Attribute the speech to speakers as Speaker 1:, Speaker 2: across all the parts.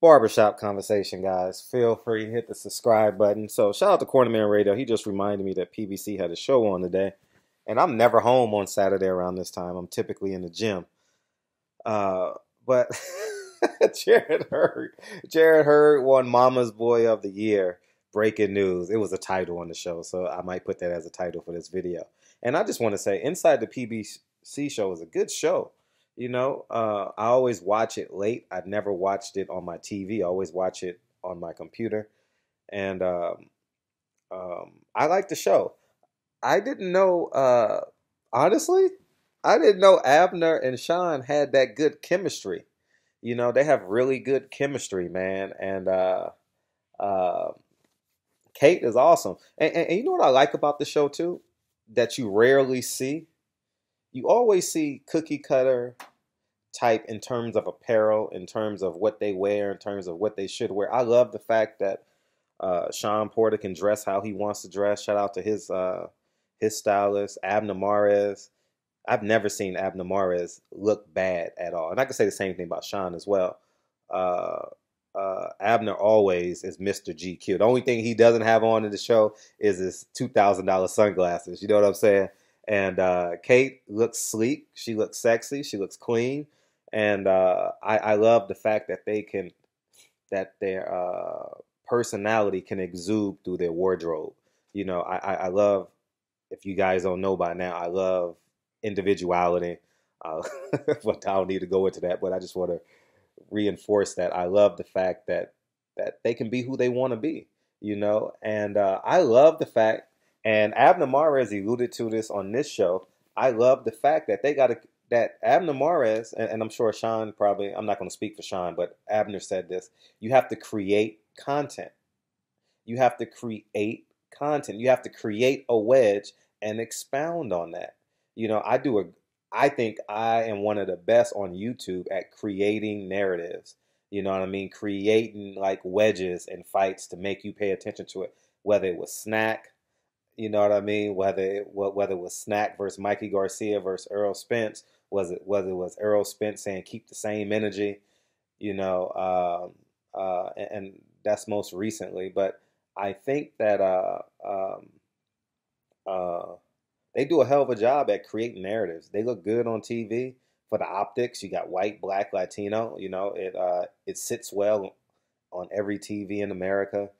Speaker 1: barbershop conversation, guys. Feel free to hit the subscribe button. So shout out to Cornerman Radio. He just reminded me that PBC had a show on today. And I'm never home on Saturday around this time. I'm typically in the gym. But Jared Hurd won Mama's Boy of the Year. Breaking news. It was a title on the show, so I might put that as a title for this video. And I just want to say, Inside the PBC show is a good show. I always watch it late. I've never watched it on my TV. I always watch it on my computer. And I like the show. I didn't know, honestly, I didn't know Abner and Shawn had that good chemistry. They have really good chemistry, man. And Kate is awesome. And you know what I like about the show, too? That you rarely see? You always see cookie cutter type in terms of apparel, in terms of what they wear, in terms of what they should wear. I love the fact that Shawn Porter can dress how he wants to dress. Shout out to his stylist, Abner Mares. I've never seen Abner Mares look bad at all. And I can say the same thing about Shawn as well. Abner always is Mr. GQ. The only thing he doesn't have on in the show is his $2,000 sunglasses. You know what I'm saying? And Kate looks sleek. She looks sexy. She looks clean. And I love the fact that their personality can exude through their wardrobe. I love, if you guys don't know by now, I love individuality. But I don't need to go into that, but I just want to reinforce that. I love the fact that they can be who they want to be, and I love the fact, and Abner Mares alluded to this on this show, I love the fact that that Abner Mares, and I'm sure Shawn probably, I'm not going to speak for Shawn, but Abner said this, you have to create content. You have to create content. You have to create a wedge and expound on that. I think I am one of the best on YouTube at creating narratives. You know what I mean? Creating like wedges and fights to make you pay attention to it. Whether it was Snack, you know what I mean? Whether it was Snack versus Mikey Garcia versus Errol Spence, whether it was Errol Spence saying keep the same energy, and that's most recently. But I think that they do a hell of a job at creating narratives. They look good on TV for the optics. You got white, black, Latino. It sits well on every TV in America.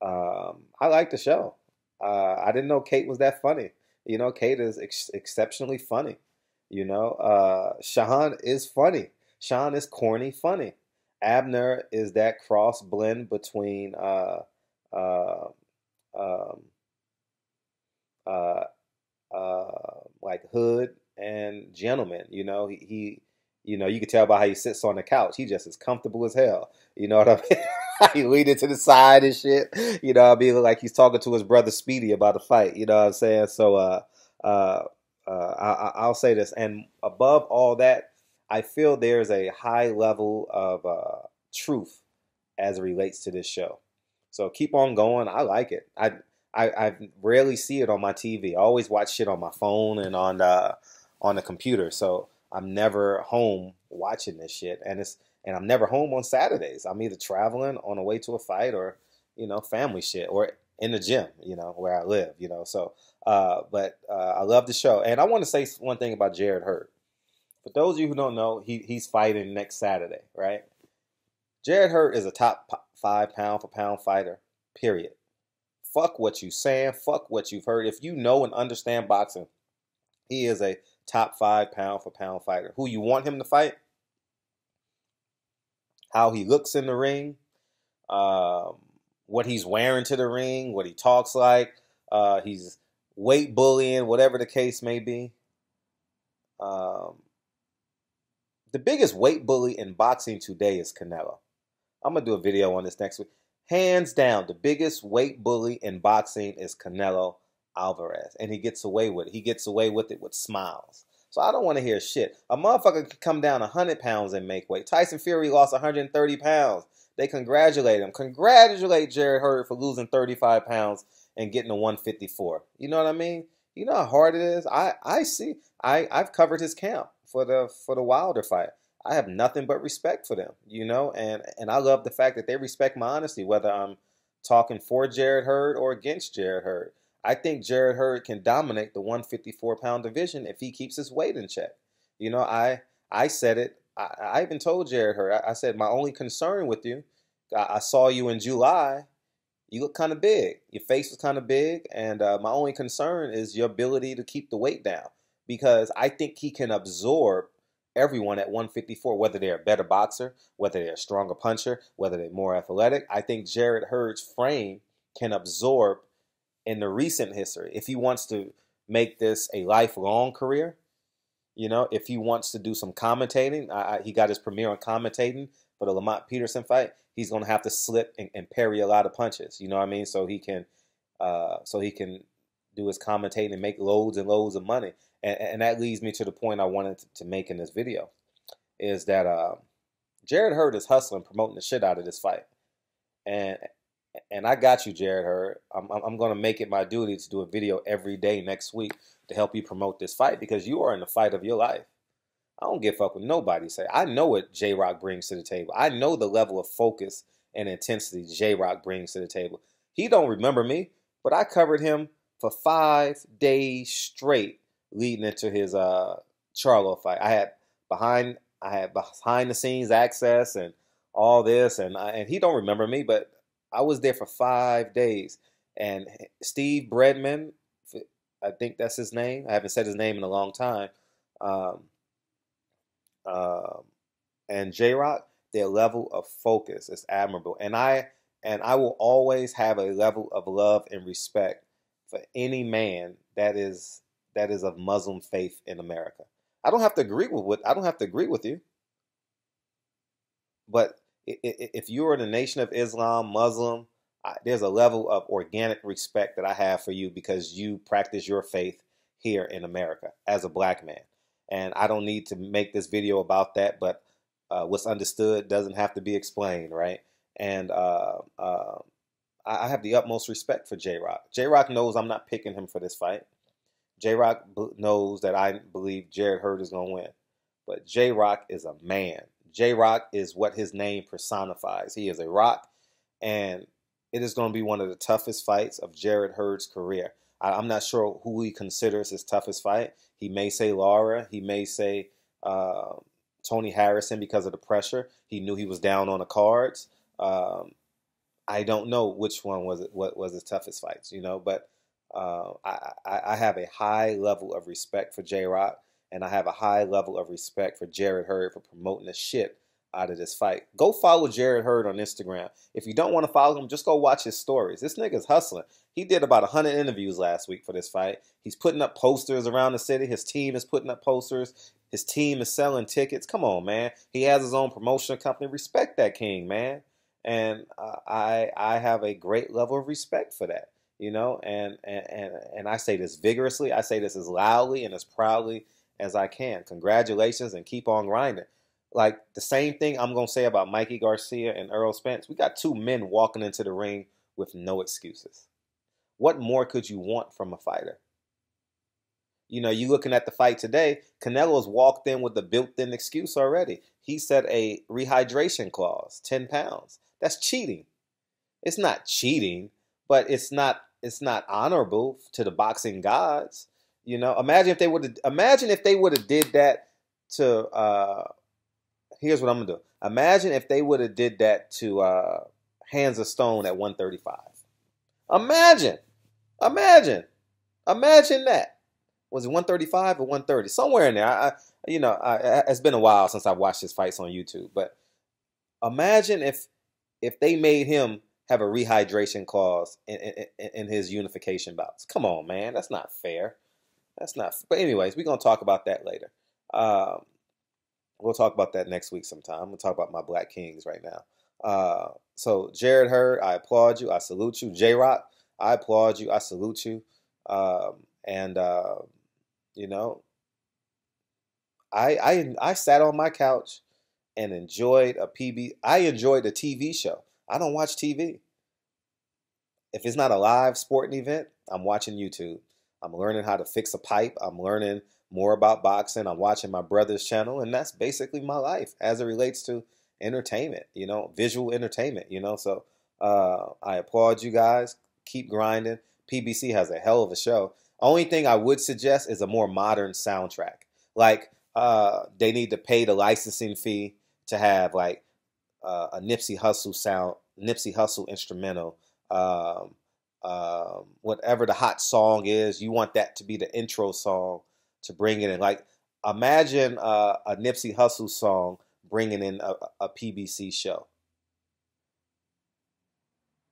Speaker 1: I like the show. I didn't know Kate was that funny. Kate is exceptionally funny. Shawn is funny. Shawn is corny funny. Abner is that cross blend between like Hood and Gentleman. He you can tell by how he sits on the couch. He just is comfortable as hell. You know what I mean? He leaned to the side and shit. I mean, like he's talking to his brother Speedy about a fight. You know what I'm saying? So I'll say this, and above all that, I feel there's a high level of truth as it relates to this show. So keep on going. I like it. I rarely see it on my TV. I always watch shit on my phone and on the computer. So I'm never home watching this shit, and I'm never home on Saturdays. I'm either traveling on the way to a fight or family shit or in the gym, where I live, So, but I love the show, and I want to say one thing about Jared Hurd. For those of you who don't know, he's fighting next Saturday, right? Jared Hurd is a top 5 pound for pound fighter. Period. Fuck what you saying. Fuck what you've heard. If you know and understand boxing, he is a top 5 pound for pound fighter. Who you want him to fight? How he looks in the ring, what he's wearing to the ring, what he talks like, he's weight bullying, whatever the case may be. The biggest weight bully in boxing today is Canelo. I'm going to do a video on this next week. Hands down, the biggest weight bully in boxing is Canelo Alvarez. And he gets away with it. He gets away with it with smiles. So I don't want to hear shit. A motherfucker could come down 100 pounds and make weight. Tyson Fury lost 130 pounds. They congratulate him. Congratulate Jared Hurd for losing 35 pounds and getting to 154. You know what I mean? You know how hard it is? I see. I've covered his camp for the Wilder fight. I have nothing but respect for them, you know, and I love the fact that they respect my honesty, whether I'm talking for Jared Hurd or against Jared Hurd. I think Jared Hurd can dominate the 154-pound division if he keeps his weight in check. You know, I said it. I even told Jared Hurd. I said my only concern with you. I saw you in July. You look kind of big. Your face was kind of big, and my only concern is your ability to keep the weight down because I think he can absorb everyone at 154, whether they're a better boxer, whether they're a stronger puncher, whether they're more athletic. I think Jared Hurd's frame can absorb in the recent history. If he wants to make this a lifelong career, you know, if he wants to do some commentating, he got his premiere on commentating for the Lamont Peterson fight. He's going to have to slip and parry a lot of punches. You know what I mean? So he can do his commentating and make loads and loads of money. And that leads me to the point I wanted to make in this video, is that Jared Hurd is hustling, promoting the shit out of this fight. And I got you, Jared Hurd. I'm going to make it my duty to do a video every day next week to help you promote this fight because you are in the fight of your life. I don't give a fuck what nobody say. I know what J-Rock brings to the table. I know the level of focus and intensity J-Rock brings to the table. He don't remember me, but I covered him for 5 days straight leading into his Charlo fight. I had behind the scenes access and all this, and he don't remember me, but I was there for 5 days. And Steve Bredman, I think that's his name. I haven't said his name in a long time. And J-Rock, their level of focus is admirable. And I will always have a level of love and respect for any man that is of Muslim faith in America. I don't have to agree with you. But if you're in the Nation of Islam, Muslim, there's a level of organic respect that I have for you because you practice your faith here in America as a black man. And I don't need to make this video about that, but what's understood doesn't have to be explained, right? And I have the utmost respect for J-Rock. J-Rock knows I'm not picking him for this fight. J-Rock knows that I believe Jared Hurd is going to win. But J-Rock is a man. J-Rock is what his name personifies. He is a rock, and it is going to be one of the toughest fights of Jared Hurd's career. I'm not sure who he considers his toughest fight. He may say Lara. He may say Tony Harrison because of the pressure. He knew he was down on the cards. I don't know which one was it. What was his toughest fights, you know? But I have a high level of respect for J-Rock, and I have a high level of respect for Jared Hurd for promoting the shit out of this fight. Go follow Jared Hurd on Instagram. If you don't want to follow him, just go watch his stories. This nigga's hustling. He did about 100 interviews last week for this fight. He's putting up posters around the city. His team is putting up posters. His team is selling tickets. Come on, man. He has his own promotion company. Respect that king, man. And I have a great level of respect for that, you know. And I say this vigorously. I say this as loudly and as proudly as I can. Congratulations and keep on grinding. Like the same thing I'm going to say about Mikey Garcia and Errol Spence. We got two men walking into the ring with no excuses. What more could you want from a fighter? You know, you looking at the fight today, Canelo's walked in with a built-in excuse already. He said a rehydration clause, 10 pounds. That's cheating. It's not cheating, but it's not honorable to the boxing gods. You know, imagine if they would have did that to here's what I'm gonna do. Imagine if they would have did that to Hands of Stone at 135. Imagine that. Was it 135 or 130? Somewhere in there. It's been a while since I've watched his fights on YouTube. But imagine if they made him have a rehydration clause in his unification bouts. Come on, man. That's not fair. But anyways, we're going to talk about that later. We'll talk about that next week sometime. I'm going to talk about my Black Kings right now. So Jared Hurd, I applaud you. I salute you. J-Rock, I applaud you. I salute you. You know, I sat on my couch and enjoyed I enjoyed a TV show. I don't watch TV. If it's not a live sporting event, I'm watching YouTube. I'm learning how to fix a pipe. I'm learning more about boxing. I'm watching my brother's channel, and that's basically my life as it relates to entertainment, visual entertainment, So I applaud you guys. Keep grinding. PBC has a hell of a show. Only thing I would suggest is a more modern soundtrack. Like they need to pay the licensing fee to have like a Nipsey Hussle instrumental, whatever the hot song is. You want that to be the intro song to bring it in. Like imagine a Nipsey Hussle song bringing in a PBC show.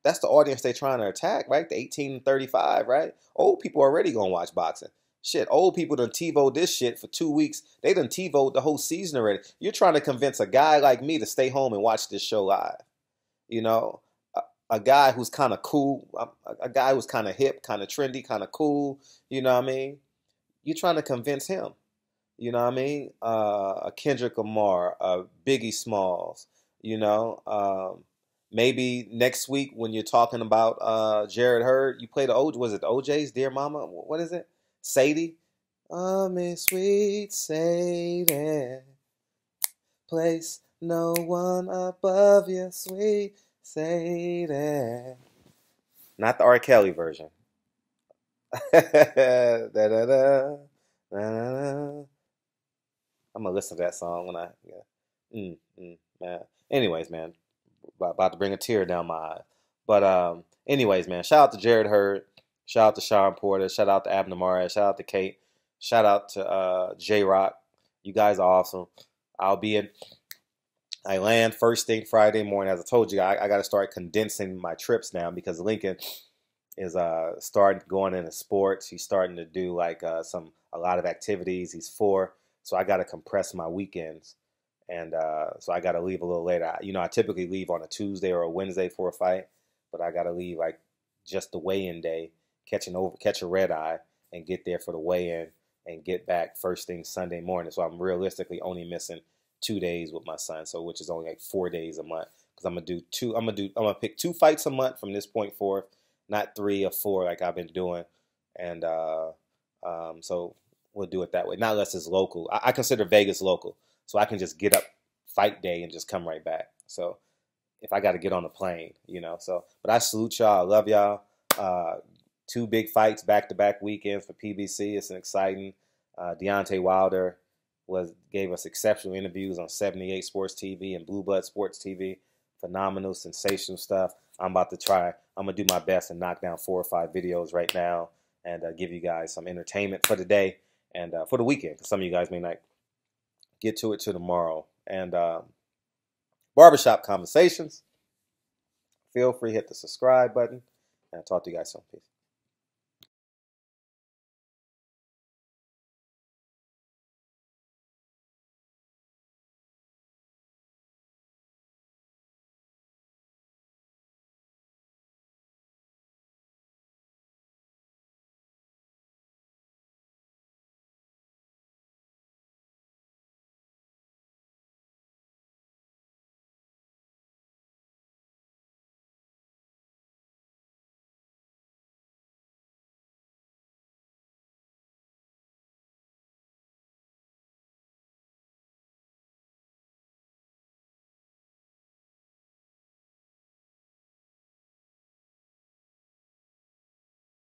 Speaker 1: That's the audience they're trying to attack, right? The 18 to 35, right? Old people already gonna watch boxing. Shit, old people done TiVoed this shit for 2 weeks. They done TiVoed the whole season already. You're trying to convince a guy like me to stay home and watch this show live. You know, a guy who's kind of cool, a guy who's kind of hip, kind of trendy, kind of cool. You know what I mean? You're trying to convince him. You know what I mean? A Kendrick Lamar, a Biggie Smalls. Maybe next week when you're talking about Jared Hurd, you play was it the OJ's Dear Mama? What is it? Sadie? Oh, Miss Sweet Sadie, place no one above you, sweet Sadie. Not the R. Kelly version. Da, da, da, da, da. I'm gonna listen to that song when man. Anyways, man, about to bring a tear down my eye. But anyways, man, shout out to Jared Hurd, shout out to Shawn Porter, shout out to Abner, shout out to Kate, shout out to J Rock. You guys are awesome. I land first thing Friday morning. As I told you, I got to start condensing my trips now because Lincoln is starting going into sports. He's starting to do like a lot of activities. He's 4. So I got to compress my weekends, and so I got to leave a little later. I typically leave on a Tuesday or a Wednesday for a fight, but I got to leave like just the weigh-in day, catch a red eye, and get there for the weigh-in, and get back first thing Sunday morning. So I'm realistically only missing 2 days with my son, so which is only like 4 days a month because I'm gonna pick 2 fights a month from this point forth, not 3 or 4 like I've been doing, and so. We'll do it that way. Not unless it's local. I consider Vegas local. So I can just get up fight day and just come right back. So if I got to get on a plane, but I salute y'all. I love y'all. 2 big fights back-to-back weekends for PBC. It's an exciting. Deontay Wilder gave us exceptional interviews on 78 Sports TV and Blue Blood Sports TV. Phenomenal, sensational stuff. I'm going to do my best and knock down 4 or 5 videos right now and give you guys some entertainment for the day. And for the weekend, because some of you guys may not get to it till tomorrow. And Barbershop Conversations. Feel free to hit the subscribe button. And I'll talk to you guys soon. Peace.